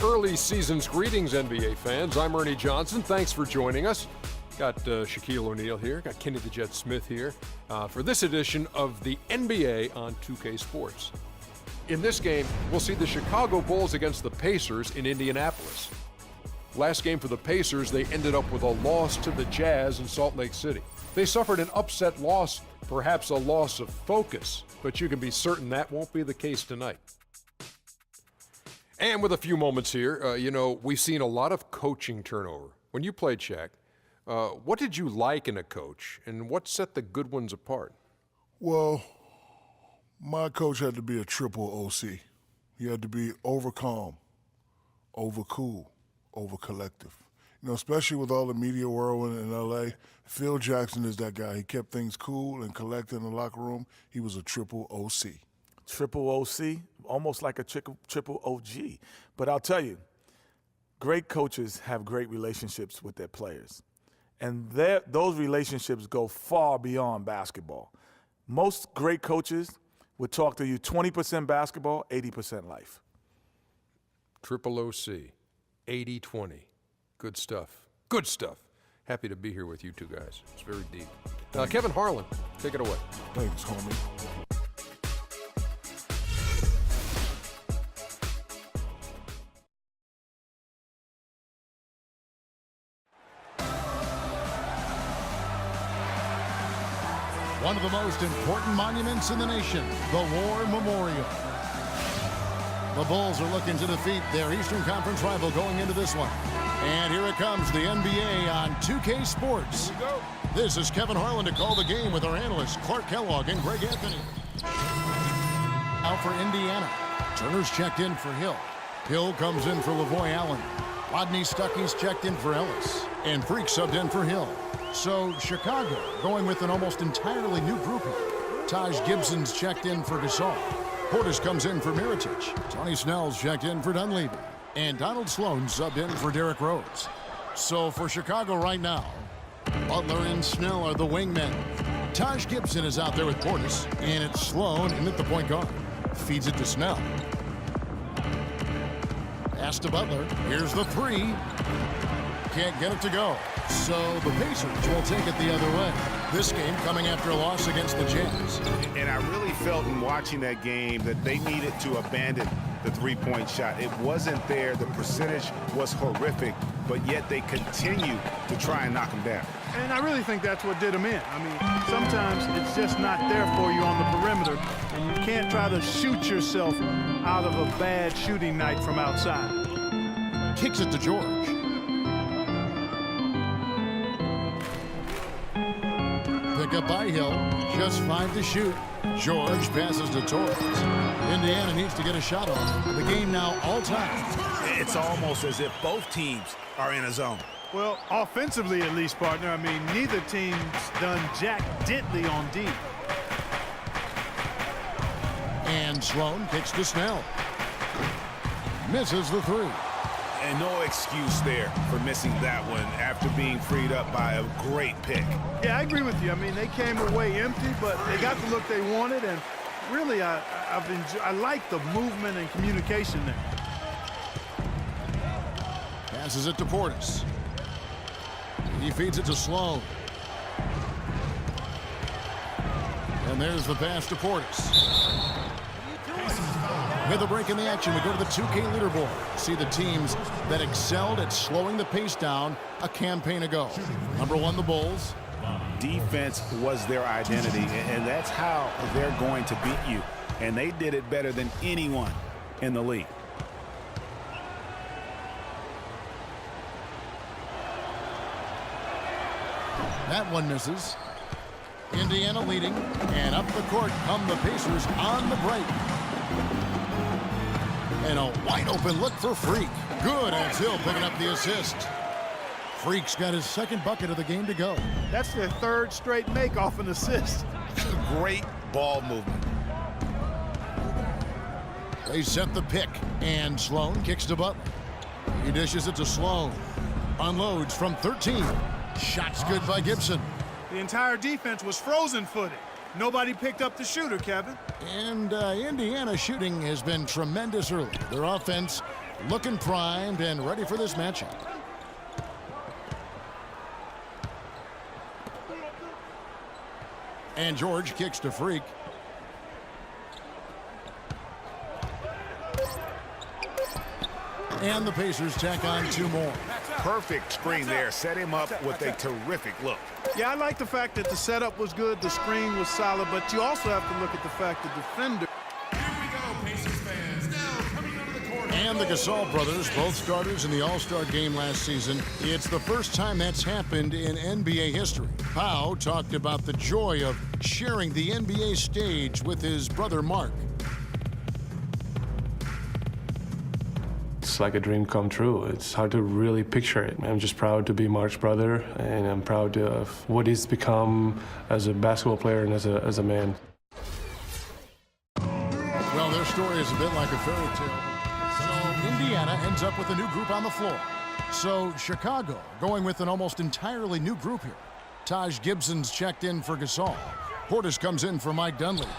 Early season's greetings, NBA fans. I'm Ernie Johnson. Thanks for joining us. Got Shaquille O'Neal here. Got Kenny the Jet Smith here for this edition of the NBA on 2K Sports. In this game, we'll see the Chicago Bulls against the Pacers in Indianapolis. Last game for the Pacers, they ended up with a loss to the Jazz in Salt Lake City. They suffered an upset loss, perhaps a loss of focus, but you can be certain that won't be the case tonight. And with a few moments here, we've seen a lot of coaching turnover. When you played, Shaq, what did you like in a coach, and what set the good ones apart? Well, my coach had to be a triple OC. He had to be over calm, over cool, over collective. Especially with all the media whirlwind in L.A., Phil Jackson is that guy. He kept things cool and collected in the locker room. He was a triple OC. Triple OC, almost like a triple OG. But I'll tell you, great coaches have great relationships with their players. And those relationships go far beyond basketball. Most great coaches would talk to you 20% basketball, 80% life. Triple OC, 80-20. Good stuff. Good stuff. Happy to be here with you two guys. It's very deep. Kevin Harlan, take it away. Thanks, homie. One of the most important monuments in the nation, the War Memorial. The Bulls are looking to defeat their Eastern Conference rival going into this one. And here it comes, the NBA on 2K Sports. This is Kevin Harlan to call the game with our analysts Clark Kellogg and Greg Anthony. Out for Indiana. Turner's checked in for Hill. Hill comes in for Lavoy Allen. Rodney Stuckey's checked in for Ellis. And Freak subbed in for Hill. So Chicago going with an almost entirely new group here. Taj Gibson's checked in for Gasol. Portis comes in for Mirotic. Tony Snell's checked in for Dunleavy. And Donald Sloan subbed in for Derrick Rose. So for Chicago right now, Butler and Snell are the wingmen. Taj Gibson is out there with Portis. And it's Sloan in at the point guard. Feeds it to Snell. Pass to Butler. Here's the three. Can't get it to go. So the Pacers will take it the other way. This game coming after a loss against the Jazz. And I really felt in watching that game that they needed to abandon the three-point shot. It wasn't there. The percentage was horrific, but yet they continue to try and knock them down. And I really think that's what did them in. I mean, sometimes it's just not there for you on the perimeter, and you can't try to shoot yourself out of a bad shooting night from outside. Kicks it to George. Pick up by Hill. Just 5 to shoot. George passes to Torres. Indiana needs to get a shot off. The game now all time. It's almost as if both teams are in a zone. Well, offensively at least, partner. I mean, neither team's done jack diddly on D. And Sloan kicks to Snell. Misses the three. And no excuse there for missing that one after being freed up by a great pick. Yeah, I agree with you. I mean, they came away empty, but they got the look they wanted, and really, I like the movement and communication there. Passes it to Portis. He feeds it to Sloan. And there's the pass to Portis. With a break in the action, we go to the 2K leaderboard. See the teams that excelled at slowing the pace down a campaign ago. Number 1, the Bulls. Defense was their identity, and that's how they're going to beat you. And they did it better than anyone in the league. That one misses. Indiana leading, and up the court come the Pacers on the break. And a wide open look for Freak. Good, and Hill picking up the assist. Freak's got his second bucket of the game to go. That's their third straight make off an assist. Great ball movement. They set the pick, and Sloan kicks to Butler. He dishes it to Sloan. Unloads from 13. Shot's good by Gibson. The entire defense was frozen-footed. Nobody picked up the shooter, Kevin. And Indiana shooting has been tremendous early. Their offense looking primed and ready for this matchup. And George kicks to Freak. And the Pacers tack on 2 more. Perfect screen there. Set him up with a terrific look. Yeah, I like the fact that the setup was good, the screen was solid, but you also have to look at the fact the defender. And the Gasol brothers, both starters in the All-Star game last season. It's the first time that's happened in NBA history. Pau talked about the joy of sharing the NBA stage with his brother Mark. It's like a dream come true. It's hard to really picture it. I'm just proud to be Mark's brother, and I'm proud of what he's become as a basketball player and as a man. Well, their story is a bit like a fairy tale. So Indiana ends up with a new group on the floor. So Chicago going with an almost entirely new group here. Taj Gibson's checked in for Gasol. Portis comes in for Mike Dunleavy.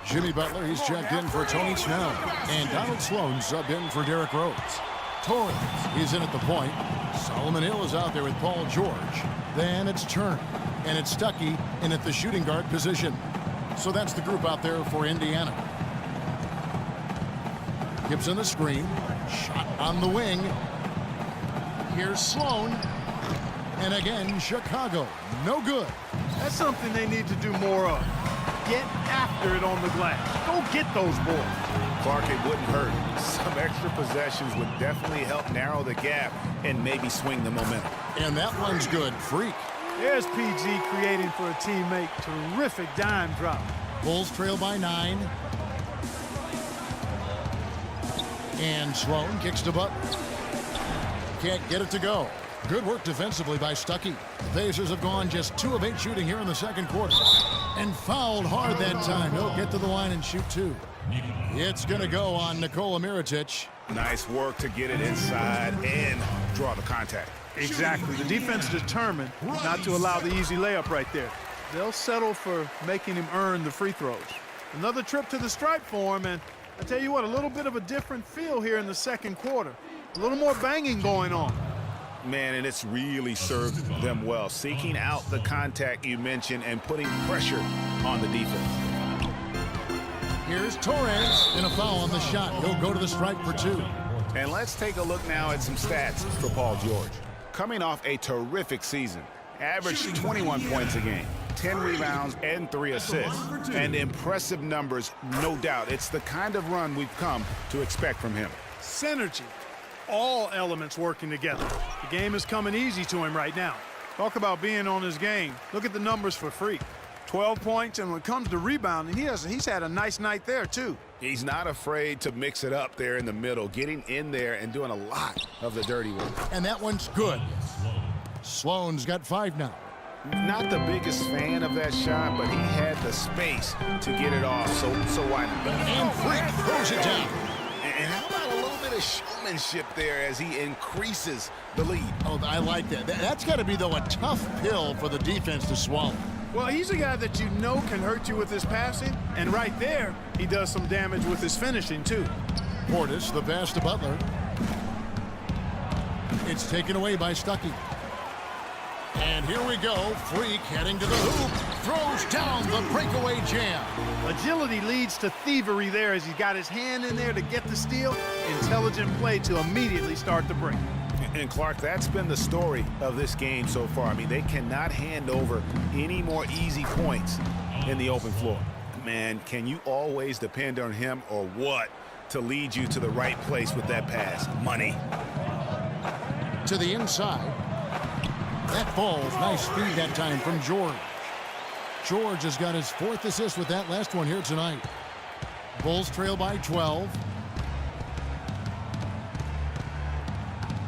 Jimmy Butler, he's checked in for Tony Snell. And Donald Sloan subbed in for Derrick Rose. Torres, he's in at the point. Solomon Hill is out there with Paul George. Then it's Turner. And it's Stuckey in at the shooting guard position. So that's the group out there for Indiana. Gibson the screen. Shot on the wing. Here's Sloan. And again, Chicago. No good. That's something they need to do more of. Get after it on the glass. Go get those boards. Clark, it wouldn't hurt. Some extra possessions would definitely help narrow the gap and maybe swing the momentum. And that one's good. Freak. There's PG creating for a teammate. Terrific dime drop. Bulls trail by 9. And Sloan kicks to Butler. Can't get it to go. Good work defensively by Stuckey. The Pacers have gone just 2 of 8 shooting here in the second quarter. And fouled hard that time. He'll get to the line and shoot 2. It's going to go on Nikola Mirotic. Nice work to get it inside and draw the contact. Exactly. The defense determined not to allow the easy layup right there. They'll settle for making him earn the free throws. Another trip to the stripe for him, and I tell you what, a little bit of a different feel here in the second quarter. A little more banging going on. Man, and it's really served them well. Seeking out the contact you mentioned and putting pressure on the defense. Here's Torres, and a foul on the shot. He'll go to the stripe for 2. And let's take a look now at some stats for Paul George. Coming off a terrific season, averaged 21 points a game, 10 rebounds, and 3 assists. And impressive numbers, no doubt. It's the kind of run we've come to expect from him. Synergy. All elements working together. The game is coming easy to him right now. Talk about being on his game. Look at the numbers for Freak. 12 points, and when it comes to rebounding, he's had a nice night there, too. He's not afraid to mix it up there in the middle, getting in there and doing a lot of the dirty work. And that one's good. Sloan's got 5 now. Not the biggest fan of that shot, but he had the space to get it off, so why not? And Freak throws it down. And how about a little bit of showmanship there as he increases the lead? Oh, I like that. That's got to be, though, a tough pill for the defense to swallow. Well, he's a guy that you know can hurt you with his passing, and right there, he does some damage with his finishing, too. Portis, the pass to Butler. It's taken away by Stuckey. And here we go. Freak heading to the hoop. Throws down the breakaway jam. Agility leads to thievery there as he got his hand in there to get the steal. Intelligent play to immediately start the break. And Clark, that's been the story of this game so far. I mean, they cannot hand over any more easy points in the open floor. Man, can you always depend on him or what to lead you to the right place with that pass? Money. To the inside. That falls. Nice speed that time from George. George has got his 4th assist with that last one here tonight. Bulls trail by 12.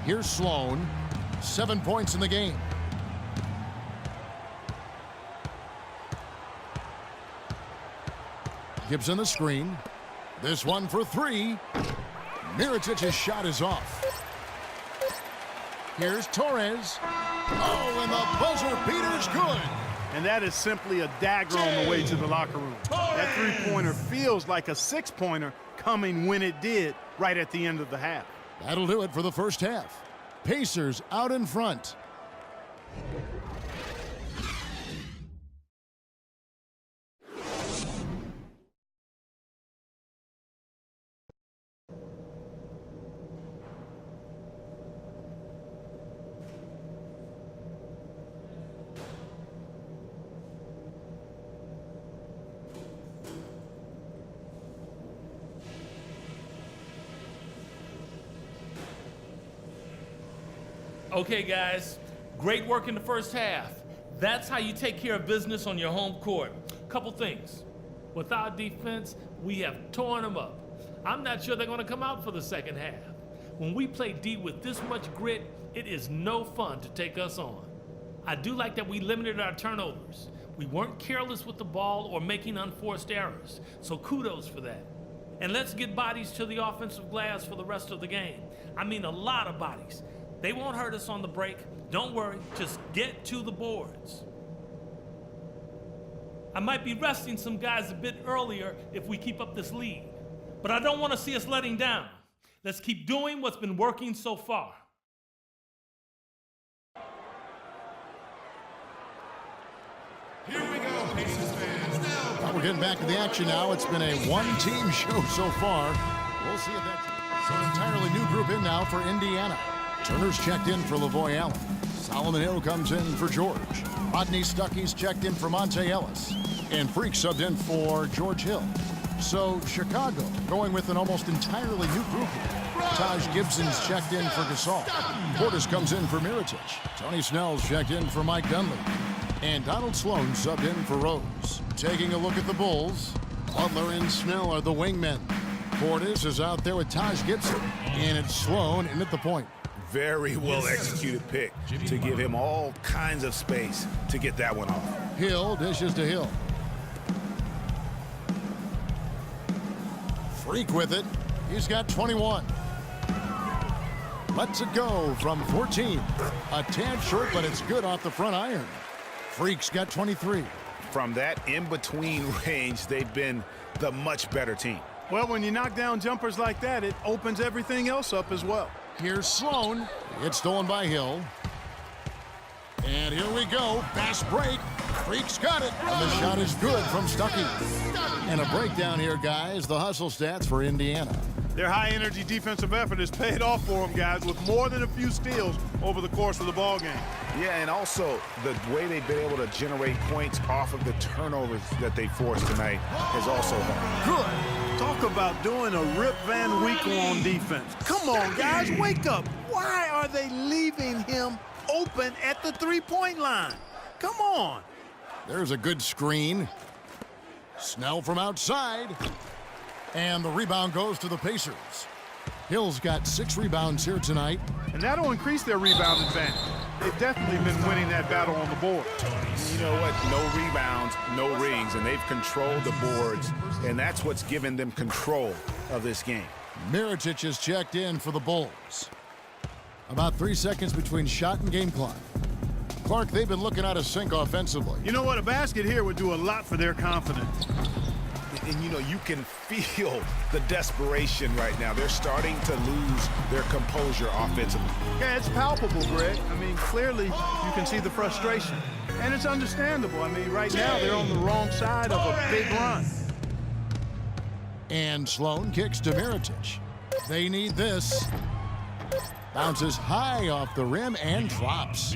Here's Sloan. 7 points in the game. Gibson the screen. This one for 3. Mirotic's shot is off. Here's Torres. Oh, and the buzzer beater's good. And that is simply a dagger on the way to the locker room. That 3-pointer feels like a 6-pointer coming when it did right at the end of the half. That'll do it for the first half. Pacers out in front. Okay, guys, great work in the first half. That's how you take care of business on your home court. Couple things. With our defense, we have torn them up. I'm not sure they're going to come out for the second half. When we play D with this much grit, it is no fun to take us on. I do like that we limited our turnovers. We weren't careless with the ball or making unforced errors, so kudos for that. And let's get bodies to the offensive glass for the rest of the game. I mean, a lot of bodies. They won't hurt us on the break. Don't worry, just get to the boards. I might be resting some guys a bit earlier if we keep up this lead, but I don't want to see us letting down. Let's keep doing what's been working so far. Here we go, Pacers fans. Well, we're getting back to the action now. It's been a one-team show so far. We'll see if that's an entirely new group in now for Indiana. Turner's checked in for Lavoy Allen. Solomon Hill comes in for George. Rodney Stuckey's checked in for Monte Ellis. And Freak subbed in for George Hill. So Chicago going with an almost entirely new group here. Taj Gibson's checked in for Gasol. Portis comes in for Mirotic. Tony Snell's checked in for Mike Dunleavy. And Donald Sloan subbed in for Rose. Taking a look at the Bulls, Butler and Snell are the wingmen. Portis is out there with Taj Gibson. And it's Sloan in at the point. Very well executed pick to give him all kinds of space to get that one off. Hill dishes to Hill. Freak with it. He's got 21. Lets it go from 14. A tad short, but it's good off the front iron. Freak's got 23. From that in-between range, they've been the much better team. Well, when you knock down jumpers like that, it opens everything else up as well. Here's Sloan. It's stolen by Hill. And here we go. Fast break. Freak's got it. And the shot is good from Stuckey. And a breakdown here, guys. The hustle stats for Indiana. Their high-energy defensive effort has paid off for them, guys, with more than a few steals over the course of the ball game. Yeah, and also the way they've been able to generate points off of the turnovers that they forced tonight has also helped. Good. Talk about doing a Rip Van Winkle on defense. Come on, guys, wake up. Why are they leaving him open at the three-point line? Come on. There's a good screen. Snell from outside. And the rebound goes to the Pacers. Hill's got 6 rebounds here tonight. And that'll increase their rebound advantage. They've definitely been winning that battle on the board. You know what? No rebounds, no rings, and they've controlled the boards, and that's what's given them control of this game. Mirotic is checked in for the Bulls. About 3 seconds between shot and game clock. Clark, they've been looking out of sync offensively. You know what? A basket here would do a lot for their confidence. And, you know, you can feel the desperation right now. They're starting to lose their composure offensively. Yeah, it's palpable, Greg. I mean, clearly you can see the frustration. And it's understandable. I mean, right now they're on the wrong side of a big run. And Sloan kicks to Mirotic. They need this. Bounces high off the rim and drops.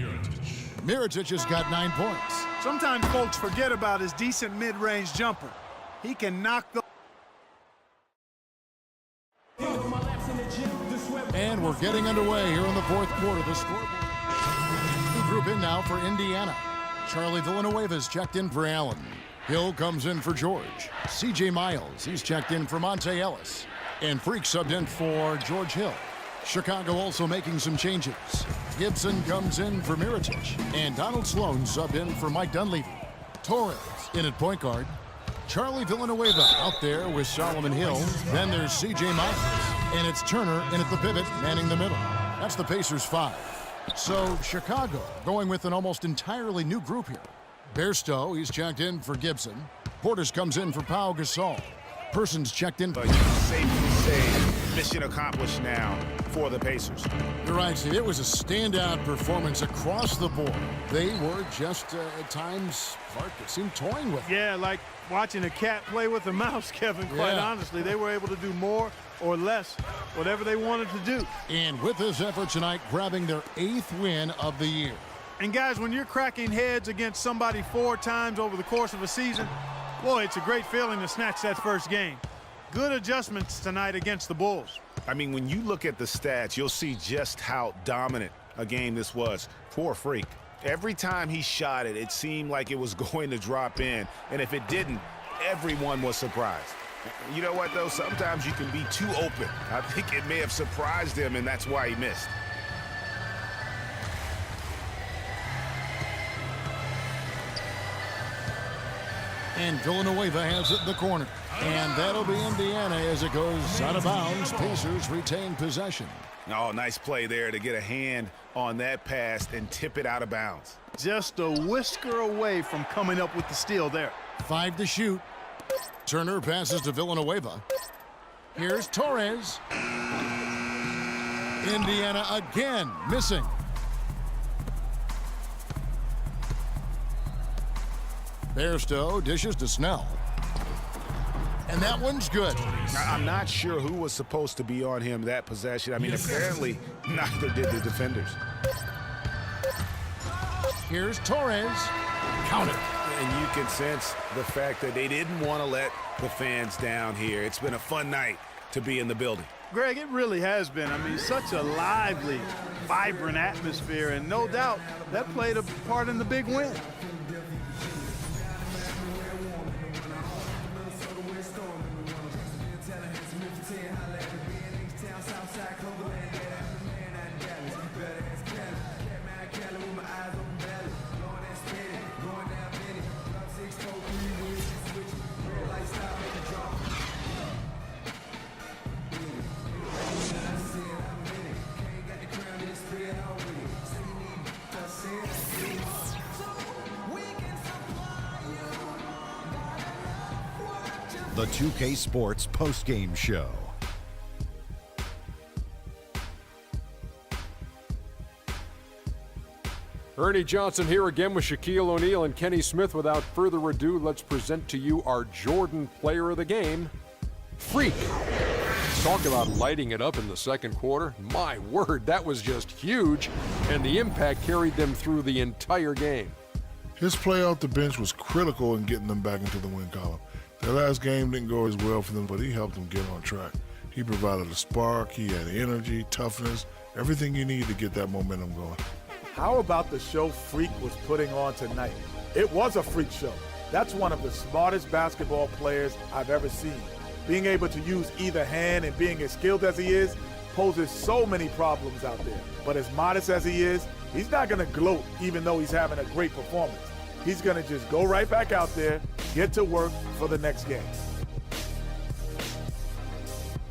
Mirotic has got 9 points. Sometimes folks forget about his decent mid-range jumper. He can knock the... And we're getting underway here in the fourth quarter. The scoreboard. New group in now for Indiana. Charlie Villanueva's checked in for Allen. Hill comes in for George. C.J. Miles, he's checked in for Monte Ellis. And Freak subbed in for George Hill. Chicago also making some changes. Gibson comes in for Mirotic. And Donald Sloan subbed in for Mike Dunleavy. Torres in at point guard. Charlie Villanueva out there with Solomon Hill. Then there's C.J. Miles. And it's Turner in at the pivot, manning the middle. That's the Pacers 5. So Chicago going with an almost entirely new group here. Bairstow, he's checked in for Gibson. Portis comes in for Pau Gasol. Persons checked in. But you can safely say mission accomplished now for the Pacers. You're right, Steve. It was a standout performance across the board. They were just, at times, Clark, it seemed toying with it. Yeah, like watching a cat play with a mouse, Kevin, quite honestly. They were able to do more or less, whatever they wanted to do. And with this effort tonight, grabbing their 8th win of the year. And guys, when you're cracking heads against somebody 4 times over the course of a season, boy, it's a great feeling to snatch that first game. Good adjustments tonight against the Bulls. I mean, when you look at the stats, you'll see just how dominant a game this was for Freak. Every time he shot it, it seemed like it was going to drop in. And if it didn't, everyone was surprised. You know what, though? Sometimes you can be too open. I think it may have surprised him, and that's why he missed. And Villanueva has it in the corner. And that'll be Indiana as it goes out of bounds. Pacers retain possession. Oh, nice play there to get a hand on that pass and tip it out of bounds. Just a whisker away from coming up with the steal there. 5 to shoot. Turner passes to Villanueva. Here's Torres. Indiana again missing. Bairstow dishes to Snell. And that one's good. I'm not sure who was supposed to be on him that possession. I mean, apparently neither did the defenders. Here's Torres. Count it. And you can sense the fact that they didn't want to let the fans down here. It's been a fun night to be in the building. Greg, it really has been. I mean, such a lively, vibrant atmosphere, and no doubt that played a part in the big win. The 2K Sports postgame show. Ernie Johnson here again with Shaquille O'Neal and Kenny Smith. Without further ado, let's present to you our Jordan player of the game, Freak. Talk about lighting it up in the second quarter. My word, that was just huge, and the impact carried them through the entire game. His play off the bench was critical in getting them back into the win column. Their last game didn't go as well for them, but he helped them get on track. He provided a spark, he had energy, toughness, everything you need to get that momentum going. How about the show Freak was putting on tonight? It was a freak show. That's one of the smartest basketball players I've ever seen. Being able to use either hand and being as skilled as he is poses so many problems out there. But as modest as he is, he's not going to gloat even though he's having a great performance. He's going to just go right back out there, get to work for the next game.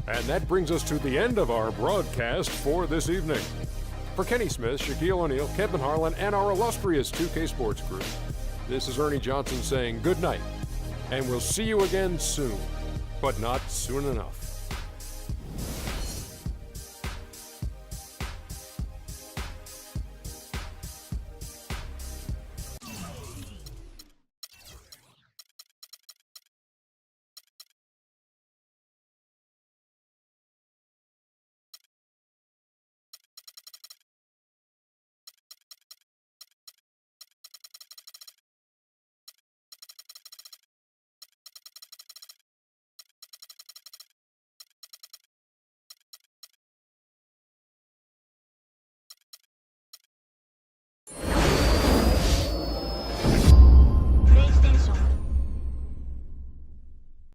And that brings us to the end of our broadcast for this evening. For Kenny Smith, Shaquille O'Neal, Kevin Harlan, and our illustrious 2K Sports crew, this is Ernie Johnson saying good night, and we'll see you again soon, but not soon enough.